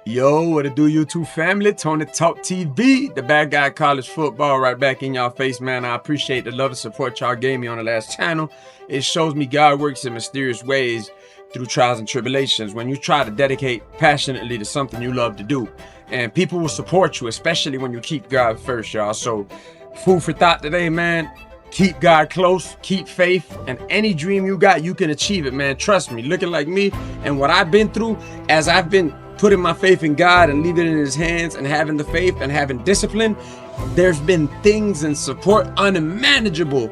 Yo, what it do, YouTube family? Tony Talk TV, the bad guy college football, right back in y'all face, man. I appreciate the love and support y'all gave me on the last channel. It shows me God works in mysterious ways through trials and tribulations when you try to dedicate passionately to something you love to do. And people will support you, especially when you keep God first, y'all. So, food for thought today, man. Keep God close, keep faith, and any dream you got, you can achieve it, man. Trust me, looking like me and what I've been through, as I've been putting my faith in God and leaving it in his hands and having the faith and having discipline, there's been things and support unmanageable.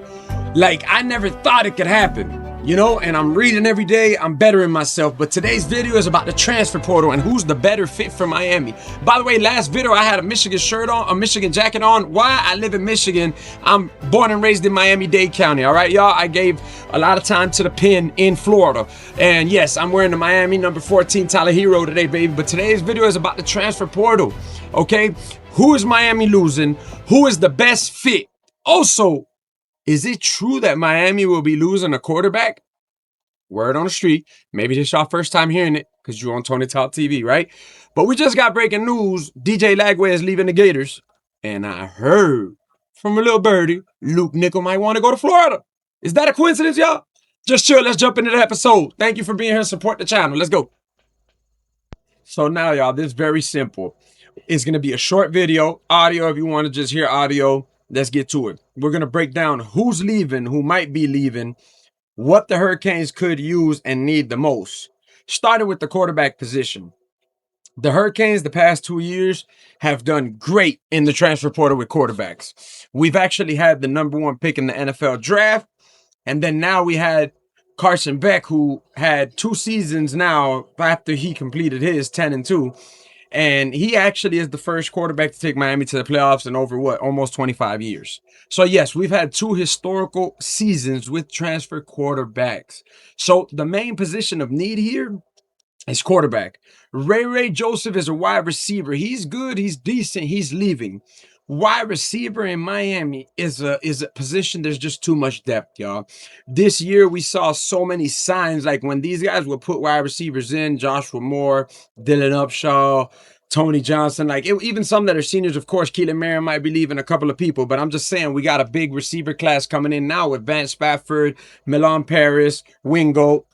Like, I never thought it could happen. You know, and I'm reading every day, I'm bettering myself. But today's video is about the transfer portal and who's the better fit for Miami. By the way, last video I had a Michigan shirt on, a Michigan jacket on. Why? I live in Michigan. I'm born and raised in Miami-Dade County. All right, y'all. I gave a lot of time to the Pen in Florida. And yes, I'm wearing the Miami number 14 Tyler Hero today, baby. But today's video is about the transfer portal. Okay, who is Miami losing? Who is the best fit? Also, is it true that Miami will be losing a quarterback? Word on the street. Maybe this is your first time hearing it because you're on Tony Talk TV, right? But we just got breaking news. DJ Lagway is leaving the Gators. And I heard from a little birdie, Luke Nickel might want to go to Florida. Is that a coincidence, y'all? Just chill. Let's jump into the episode. Thank you for being here and support the channel. Let's go. So now, y'all, this is very simple. It's going to be a short video, audio if you want to just hear audio. Let's get to it. We're going to break down who's leaving, who might be leaving, what the Hurricanes could use and need the most. Starting with the quarterback position. The Hurricanes the past 2 years have done great in the transfer portal with quarterbacks. We've actually had the #1 pick in the NFL draft. And then now we had Carson Beck, who had 2 seasons now after he completed his 10-2. And he actually is the first quarterback to take Miami to the playoffs in over, almost 25 years. So, yes, we've had 2 historical seasons with transfer quarterbacks. So, the main position of need here is quarterback. Ray Joseph is a wide receiver. He's good. He's decent. He's leaving. Wide receiver in Miami is a position there's just too much depth, y'all. This year, we saw so many signs, like when these guys would put wide receivers in, Joshua Moore, Dylan Upshaw, Tony Johnson, like even some that are seniors, of course, Keelan Marion might be leaving a couple of people, but I'm just saying we got a big receiver class coming in now with Vance Spafford, Milan Paris, Mingo.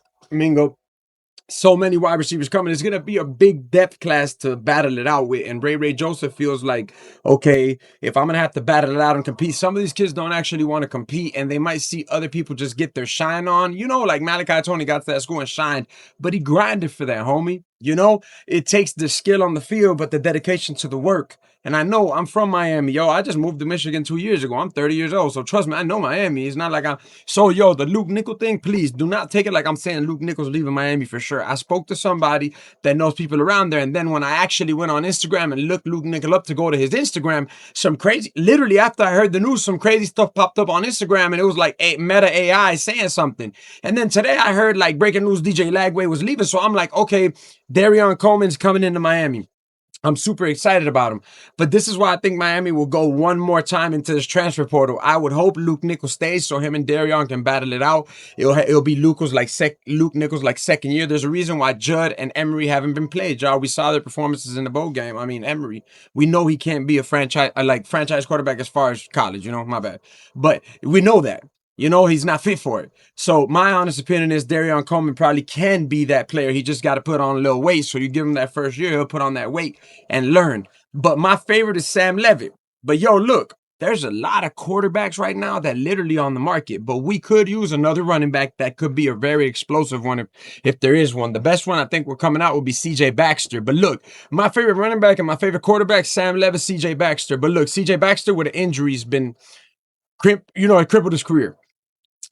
So many wide receivers coming. It's going to be a big depth class to battle it out with. And Ray Joseph feels like, okay, if I'm going to have to battle it out and compete, some of these kids don't actually want to compete and they might see other people just get their shine on. You know, like Malachi Tony got to that school and shined, but he grinded for that, homie. You know, it takes the skill on the field, but the dedication to the work. And I know I'm from Miami, yo. I just moved to Michigan 2 years ago. I'm 30 years old. So trust me, I know Miami. It's not like I'm... So, yo, the Luke Nickel thing, please do not take it like I'm saying Luke Nickel's leaving Miami for sure. I spoke to somebody that knows people around there. And then when I actually went on Instagram and looked Luke Nickel up to go to his Instagram, some crazy... Literally, after I heard the news, some crazy stuff popped up on Instagram. And it was like a Meta AI saying something. And then today I heard like breaking news DJ Lagway was leaving. So I'm like, okay, Darion Coleman's coming into Miami. I'm super excited about him. But this is why I think Miami will go one more time into this transfer portal. I would hope Luke Nickel stays so him and Darion can battle it out. It'll be Luke Nickel's like second year. There's a reason why Judd and Emery haven't been played, y'all. We saw their performances in the bowl game. I mean, Emery, we know he can't be a franchise quarterback as far as college, you know, my bad. But we know that. You know, he's not fit for it. So my honest opinion is Darion Coleman probably can be that player. He just got to put on a little weight. So you give him that first year, he'll put on that weight and learn. But my favorite is Sam Levitt. But yo, look, there's a lot of quarterbacks right now that literally on the market. But we could use another running back that could be a very explosive one if there is one. The best one I think we're coming out will be CJ Baxter. But look, my favorite running back and my favorite quarterback, Sam Levitt, CJ Baxter. But look, CJ Baxter with an injury has been, it crippled his career.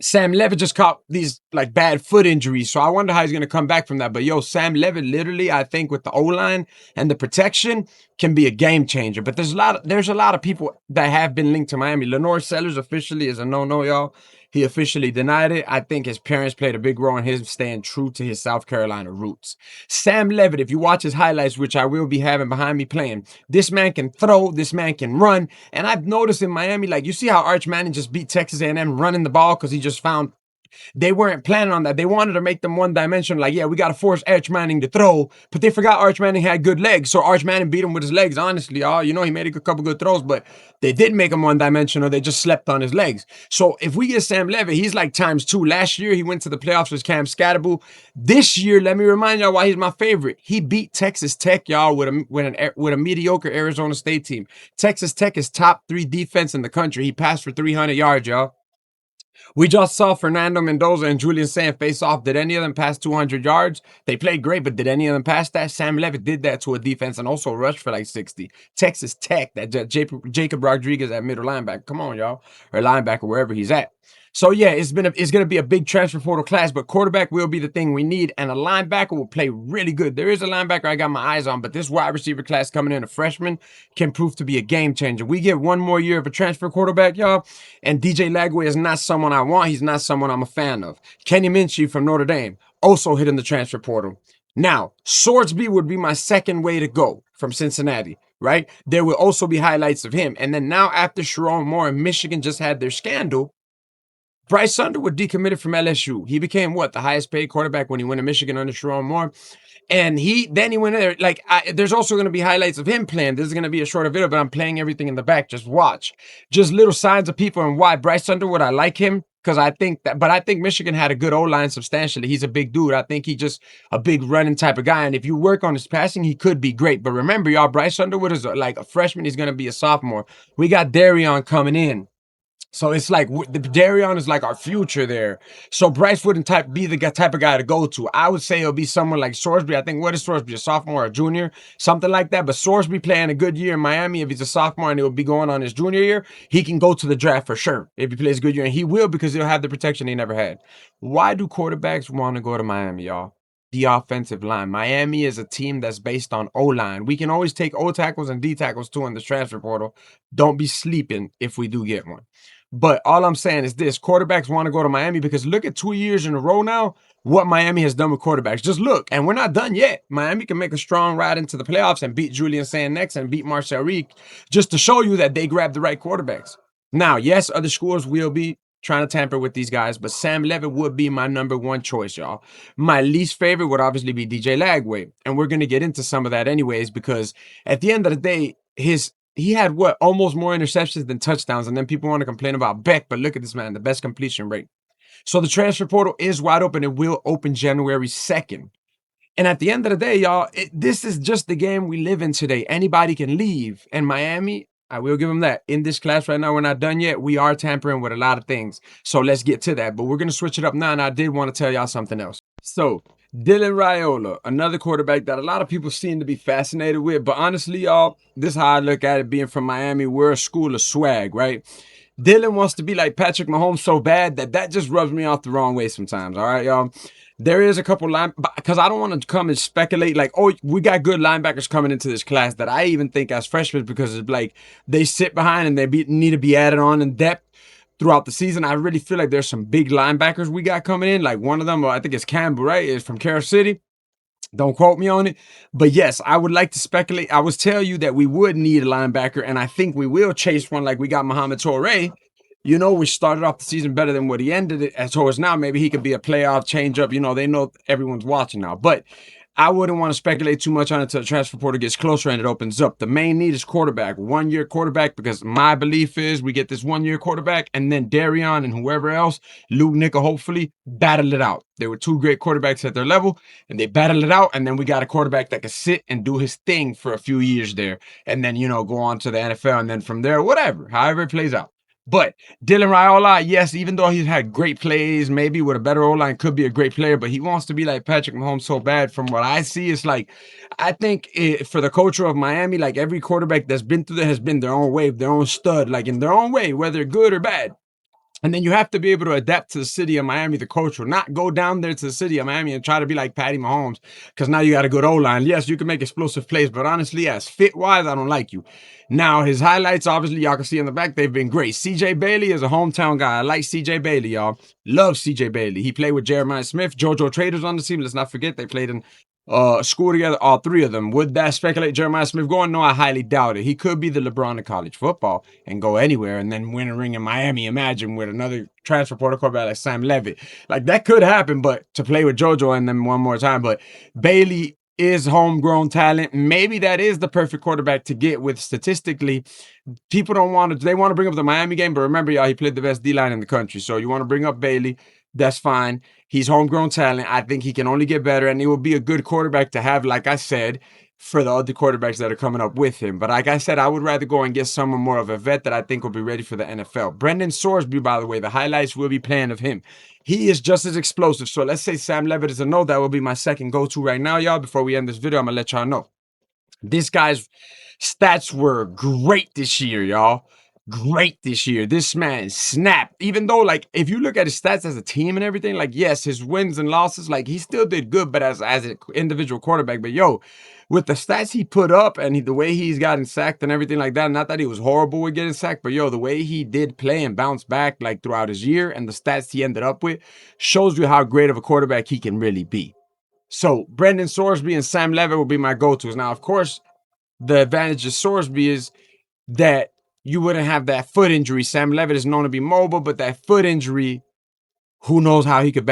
Sam Levitt just caught these like bad foot injuries, so I wonder how he's going to come back from that. But yo, Sam Levitt literally, I think with the O-line and the protection can be a game changer. But there's a lot of people that have been linked to Miami. Lenore Sellers officially is a no-no, y'all. He officially denied it. I think his parents played a big role in him staying true to his South Carolina roots. Sam Levitt, if you watch his highlights, which I will be having behind me playing, this man can throw, this man can run. And I've noticed in Miami, like you see how Arch Manning just beat Texas A&M running the ball because he just found They weren't planning on that. They wanted to make them one dimensional. Like, yeah, we got to force Arch Manning to throw, but they forgot Arch Manning had good legs. So Arch Manning beat him with his legs. Honestly, y'all, you know, he made a couple good throws, but they didn't make him one dimensional. They just slept on his legs. So if we get Sam Levitt, he's like times two. Last year, he went to the playoffs with Cam Scatterbull. This year, let me remind y'all why he's my favorite. He beat Texas Tech, y'all, with a mediocre Arizona State team. Texas Tech is top 3 defense in the country. He passed for 300 yards, y'all. We just saw Fernando Mendoza and Julian Sand face off. Did any of them pass 200 yards? They played great, but did any of them pass that? Sam Levitt did that to a defense and also rushed for like 60. Texas Tech, that Jacob Rodriguez at middle linebacker. Come on, y'all. Or linebacker, wherever he's at. So yeah, it's going to be a big transfer portal class, but quarterback will be the thing we need, and a linebacker will play really good. There is a linebacker I got my eyes on, but this wide receiver class coming in, a freshman, can prove to be a game changer. We get one more year of a transfer quarterback, y'all, and DJ Lagway is not someone I want. He's not someone I'm a fan of. Kenny Minchie from Notre Dame also hit in the transfer portal. Now, Swordsby would be my second way to go from Cincinnati, right? There will also be highlights of him. And then now after Sharon Moore and Michigan just had their scandal, Bryce Underwood decommitted from LSU. He became what? The highest paid quarterback when he went to Michigan under Sharon Moore. And then he went in there. Like, there's also going to be highlights of him playing. This is going to be a shorter video, but I'm playing everything in the back. Just watch. Just little signs of people and why. Bryce Underwood, I like him because I think Michigan had a good O-line substantially. He's a big dude. I think he's just a big running type of guy. And if you work on his passing, he could be great. But remember, y'all, Bryce Underwood is like a freshman. He's going to be a sophomore. We got Darion coming in. So it's like the Darion is like our future there. So Bryce wouldn't be the type of guy to go to. I would say it'll be someone like Sorsby. I think, what is Sorsby, a sophomore or a junior? Something like that. But Sorsby playing a good year in Miami, if he's a sophomore and he'll be going on his junior year, he can go to the draft for sure if he plays a good year. And he will, because he'll have the protection he never had. Why do quarterbacks want to go to Miami, y'all? The offensive line. Miami is a team that's based on O-line. We can always take O tackles and D tackles too in the transfer portal. Don't be sleeping if we do get one. But all I'm saying is this: quarterbacks want to go to Miami because look at 2 years in a row now what Miami has done with quarterbacks. Just look, and we're not done yet. Miami can make a strong ride into the playoffs and beat Julian Sand next and beat Marcel Reek, just to show you that they grabbed the right quarterbacks. Now, yes, other schools will be trying to tamper with these guys, but Sam Levitt would be my number one choice, y'all. My least favorite would obviously be DJ Lagway, and we're going to get into some of that anyways, because at the end of the day, he had what, almost more interceptions than touchdowns, and then people want to complain about Beck, but look at this man, the best completion rate. So the transfer portal is wide open. It will open January 2nd. And at the end of the day, y'all, this is just the game we live in today. Anybody can leave. And Miami, I will give them that. In this class right now, we're not done yet. We are tampering with a lot of things. So let's get to that. But we're going to switch it up now, and I did want to tell y'all something else. So Dylan Raiola, another quarterback that a lot of people seem to be fascinated with. But honestly, y'all, this is how I look at it. Being from Miami, we're a school of swag, right? Dylan wants to be like Patrick Mahomes so bad that just rubs me off the wrong way sometimes, all right, y'all? There is a couple because I don't want to come and speculate like, oh, we got good linebackers coming into this class that I even think as freshmen, because it's like they sit behind and they need to be added on in depth throughout the season. I really feel like there's some big linebackers we got coming in. Like one of them, I think it's Campbell, right? Is from Carol City. Don't quote me on it. But yes, I would like to speculate. I would tell you that we would need a linebacker, and I think we will chase one like we got Mohamed Toure. You know, we started off the season better than what he ended it as towards now. Maybe he could be a playoff change-up. You know, they know everyone's watching now. But I wouldn't want to speculate too much on it until the transfer portal gets closer and it opens up. The main need is quarterback, 1 year quarterback, because my belief is we get this 1 year quarterback and then Darion and whoever else, Luke Nickel, hopefully battle it out. There were 2 great quarterbacks at their level and they battled it out. And then we got a quarterback that could sit and do his thing for a few years there. And then, you know, go on to the NFL. And then from there, whatever, however it plays out. But Dylan Raiola, yes, even though he's had great plays, maybe with a better O-line, could be a great player, but he wants to be like Patrick Mahomes so bad. From what I see, it's like, I think for the culture of Miami, like every quarterback that's been through there has been their own wave, their own stud, like in their own way, whether good or bad. And then you have to be able to adapt to the city of Miami, the culture, not go down there to the city of Miami and try to be like Patty Mahomes, because now you got a good O-line. Yes, you can make explosive plays, but honestly, as fit-wise, I don't like you. Now, his highlights, obviously, y'all can see in the back, they've been great. CJ Bailey is a hometown guy. I like CJ Bailey, y'all. Love CJ Bailey. He played with Jeremiah Smith. JoJo Traders on the team. Let's not forget, they played in school together, all three of them. Would that speculate Jeremiah Smith going? No, I highly doubt it. He could be the LeBron of college football and go anywhere and then win a ring in Miami. Imagine with another transfer portal quarterback like Sam Levitt. Like that could happen, but to play with JoJo and then one more time. But Bailey is homegrown talent. Maybe that is the perfect quarterback to get with. Statistically, people don't want to, they want to bring up the Miami game, but remember, y'all, he played the best D-line in the country. So you want to bring up Bailey, that's fine. He's homegrown talent. I think he can only get better, and he will be a good quarterback to have, like I said, for the other quarterbacks that are coming up with him. But like I said, I would rather go and get someone more of a vet that I think will be ready for the NFL. Brendan Sorsby, by the way, the highlights will be playing of him. He is just as explosive. So let's say Sam Levitt is a no. That will be my second go-to right now, y'all. Before we end this video, I'm going to let y'all know. This guy's stats were great this year, y'all. Great this year. This man snapped. Even though, like, if you look at his stats as a team and everything, like, yes, his wins and losses, like, he still did good, but as an individual quarterback. But, yo, with the stats he put up and the way he's gotten sacked and everything like that, not that he was horrible with getting sacked, but, yo, the way he did play and bounce back, like, throughout his year and the stats he ended up with shows you how great of a quarterback he can really be. So, Brendan Sorsby and Sam Levitt will be my go-tos. Now, of course, the advantage of Sorsby is that you wouldn't have that foot injury. Sam Levitt is known to be mobile, but that foot injury, who knows how he could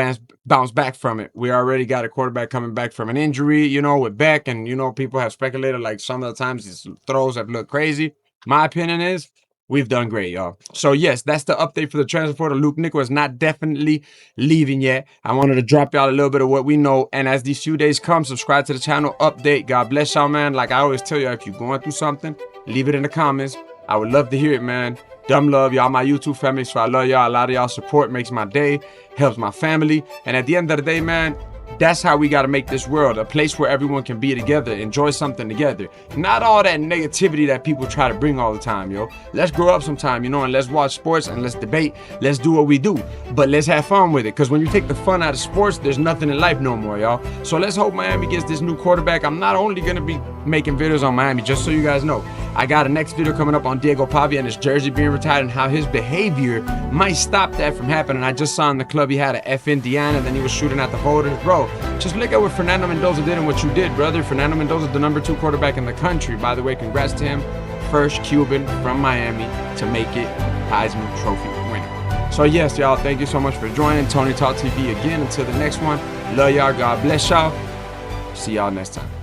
bounce back from it. We already got a quarterback coming back from an injury, you know, with Beck, and, you know, people have speculated, like, some of the times his throws have looked crazy. My opinion is, we've done great, y'all. So, yes, that's the update for the transfer portal. Luke Nickel is not definitely leaving yet. I wanted to drop y'all a little bit of what we know. And as these few days come, subscribe to the channel, update. God bless y'all, man. Like I always tell y'all, if you're going through something, leave it in the comments. I would love to hear it, man. Dumb love, y'all my YouTube family, so I love y'all. A lot of y'all support makes my day, helps my family. And at the end of the day, man, that's how we got to make this world a place where everyone can be together, enjoy something together. Not all that negativity that people try to bring all the time, yo. Let's grow up sometime, you know, and let's watch sports and let's debate. Let's do what we do, but let's have fun with it. Because when you take the fun out of sports, there's nothing in life no more, y'all. So let's hope Miami gets this new quarterback. I'm not only going to be making videos on Miami, just so you guys know. I got a next video coming up on Diego Pavia and his jersey being retired and how his behavior might stop that from happening. I just saw in the club he had a F Indiana, then he was shooting at the voters. Bro, just look at what Fernando Mendoza did and what you did, brother. Fernando Mendoza, the #2 quarterback in the country. By the way, congrats to him. First Cuban from Miami to make it Heisman Trophy winner. So yes, y'all, thank you so much for joining. Tony Talk TV again. Until the next one, love y'all. God bless y'all. See y'all next time.